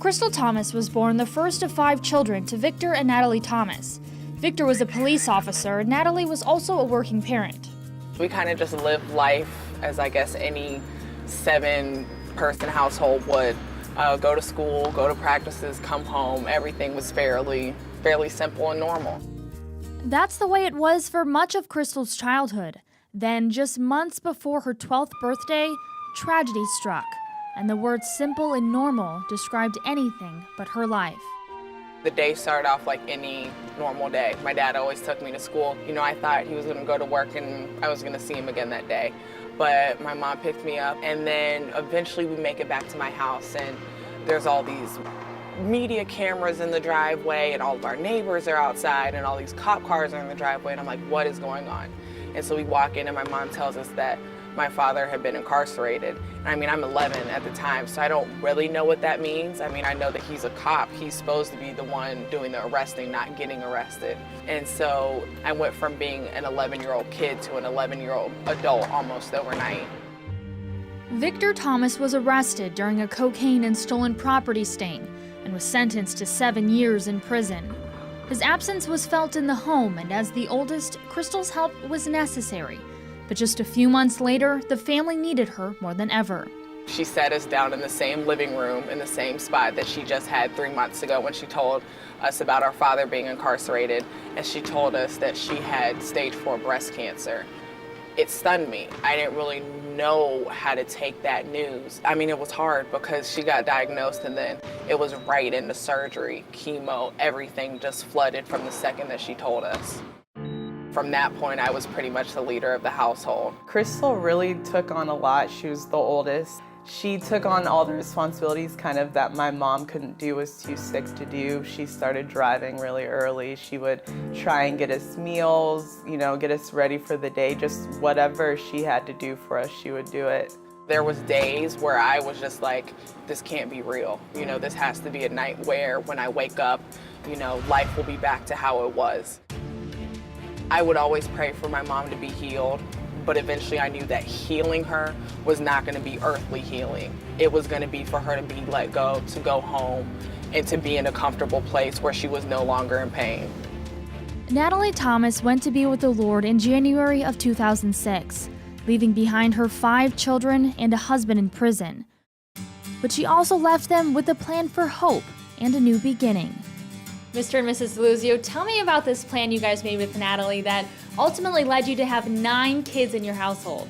Krystal Thomas was born the first of 5 children to Victor and Natalie Thomas. Victor was a police officer, and Natalie was also a working parent. We kind of just lived life as I guess any 7-person household would. Go to school, go to practices, come home. Everything was fairly simple and normal. That's the way it was for much of Krystal's childhood. Then, just months before her 12th birthday, tragedy struck, and the words simple and normal described anything but her life. The day started off like any normal day. My dad always took me to school. You know, I thought he was gonna go to work and I was gonna see him again that day. But my mom picked me up, and then eventually we make it back to my house, and there's all these media cameras in the driveway, and all of our neighbors are outside, and all these cop cars are in the driveway, and I'm like, what is going on? And so we walk in, and my mom tells us that my father had been incarcerated. I mean, I'm 11 at the time, so I don't really know what that means. I mean, I know that he's a cop. He's supposed to be the one doing the arresting, not getting arrested. And so I went from being an 11-year-old kid to an 11-year-old adult almost overnight. Victor Thomas was arrested during a cocaine and stolen property sting and was sentenced to 7 years in prison. His absence was felt in the home, and as the oldest, Krystal's help was necessary. But just a few months later, the family needed her more than ever. She sat us down in the same living room, in the same spot that she just had 3 months ago when she told us about our father being incarcerated, and she told us that she had stage 4 breast cancer. It stunned me. I didn't really know how to take that news. I mean, it was hard because she got diagnosed and then it was right into surgery, chemo, everything just flooded from the second that she told us. From that point, I was pretty much the leader of the household. Krystal really took on a lot. She was the oldest. She took on all the responsibilities kind of that my mom couldn't do, was too sick to do. She started driving really early. She would try and get us meals, you know, get us ready for the day. Just whatever she had to do for us, she would do it. There was days where I was just like, this can't be real. You know, this has to be a night where when I wake up, you know, life will be back to how it was. I would always pray for my mom to be healed, but eventually I knew that healing her was not going to be earthly healing. It was going to be for her to be let go, to go home, and to be in a comfortable place where she was no longer in pain. Natalie Thomas went to be with the Lord in January of 2006, leaving behind her 5 children and a husband in prison. But she also left them with a plan for hope and a new beginning. Mr. and Mrs. Deluzio, tell me about this plan you guys made with Natalie that ultimately led you to have 9 kids in your household.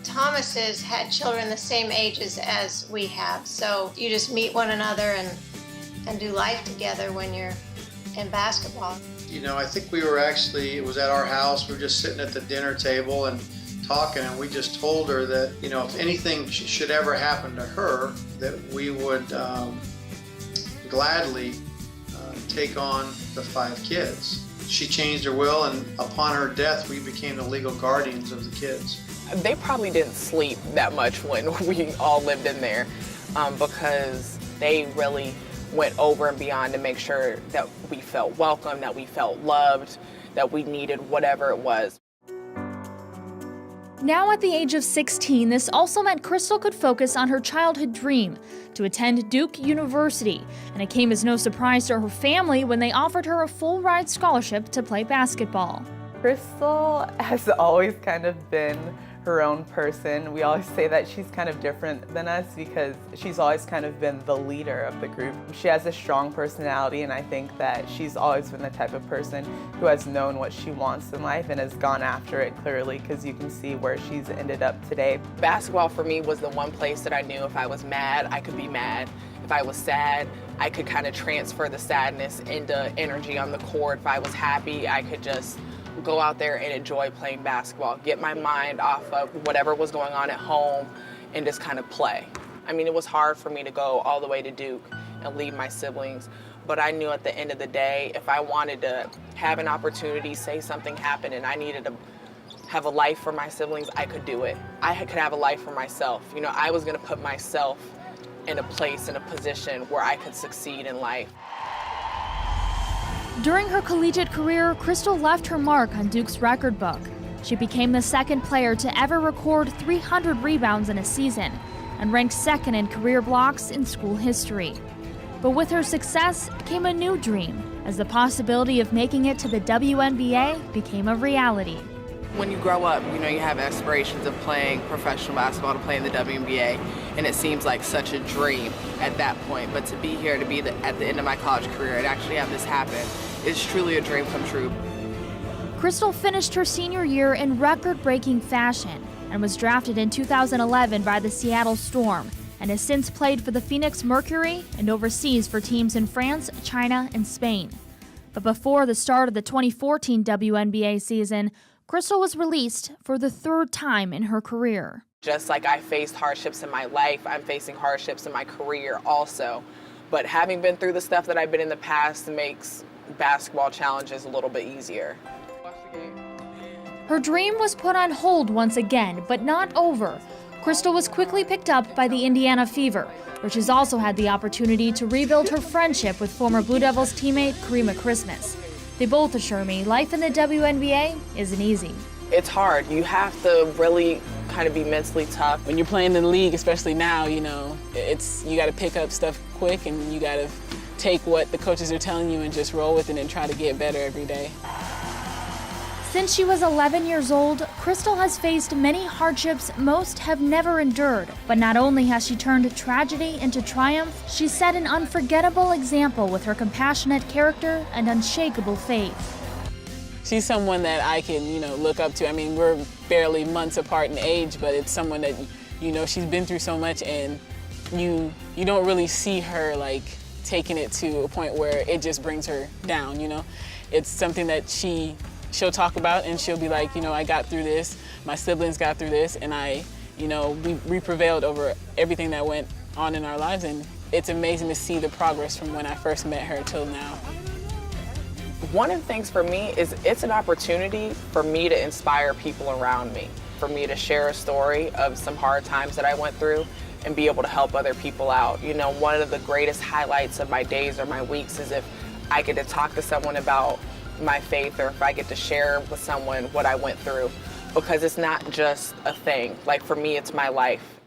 Thomases had children the same ages as we have, so you just meet one another and do life together when you're in basketball. You know, I think we were actually, it was at our house, we were just sitting at the dinner table and talking, and we just told her that, you know, if anything should ever happen to her, that we would gladly take on the 5 kids. She changed her will, and upon her death, we became the legal guardians of the kids. They probably didn't sleep that much when we all lived in there because they really went over and beyond to make sure that we felt welcome, that we felt loved, that we needed whatever it was. Now at the age of 16, this also meant Krystal could focus on her childhood dream, to attend Duke University, and it came as no surprise to her family when they offered her a full-ride scholarship to play basketball. Krystal has always kind of been her own person. We always say that she's kind of different than us because she's always kind of been the leader of the group. She has a strong personality, and I think that she's always been the type of person who has known what she wants in life and has gone after it clearly, because you can see where she's ended up today. Basketball for me was the one place that I knew if I was mad, I could be mad. If I was sad, I could kind of transfer the sadness into energy on the court. If I was happy, I could just go out there and enjoy playing basketball, get my mind off of whatever was going on at home and just kind of play. I mean, it was hard for me to go all the way to Duke and leave my siblings, but I knew at the end of the day, if I wanted to have an opportunity, say something happened and I needed to have a life for my siblings, I could do it. I could have a life for myself. You know, I was gonna put myself in a place, in a position where I could succeed in life. During her collegiate career, Krystal left her mark on Duke's record book. She became the 2nd player to ever record 300 rebounds in a season and ranked 2nd in career blocks in school history. But with her success came a new dream, as the possibility of making it to the WNBA became a reality. When you grow up, you have aspirations of playing professional basketball, to play in the WNBA, and it seems like such a dream at that point. But to be here, to be at the end of my college career and actually have this happen is truly a dream come true. Krystal finished her senior year in record-breaking fashion and was drafted in 2011 by the Seattle Storm, and has since played for the Phoenix Mercury and overseas for teams in France, China, and Spain. But before the start of the 2014 WNBA season, Krystal was released for the third time in her career. Just like I faced hardships in my life, I'm facing hardships in my career also. But having been through the stuff that I've been in the past makes basketball challenges a little bit easier. Her dream was put on hold once again, but not over. Krystal was quickly picked up by the Indiana Fever, where she's also had the opportunity to rebuild her friendship with former Blue Devils teammate Karima Christmas. They both assure me life in the WNBA isn't easy. It's hard. You have to really kind of be mentally tough. When you're playing in the league, especially now, you got to pick up stuff quick, and you got to take what the coaches are telling you and just roll with it and try to get better every day. Since she was 11 years old, Krystal has faced many hardships most have never endured. But not only has she turned tragedy into triumph, she's set an unforgettable example with her compassionate character and unshakable faith. She's someone that I can, look up to. I mean, we're barely months apart in age, but it's someone that, she's been through so much, and you don't really see her like taking it to a point where it just brings her down, It's something that she'll talk about, and she'll be like, I got through this, my siblings got through this, and we prevailed over everything that went on in our lives, and it's amazing to see the progress from when I first met her till now. One of the things for me is it's an opportunity for me to inspire people around me, for me to share a story of some hard times that I went through and be able to help other people out. One of the greatest highlights of my days or my weeks is if I get to talk to someone about my faith, or if I get to share with someone what I went through, because it's not just a thing. Like, for me, it's my life,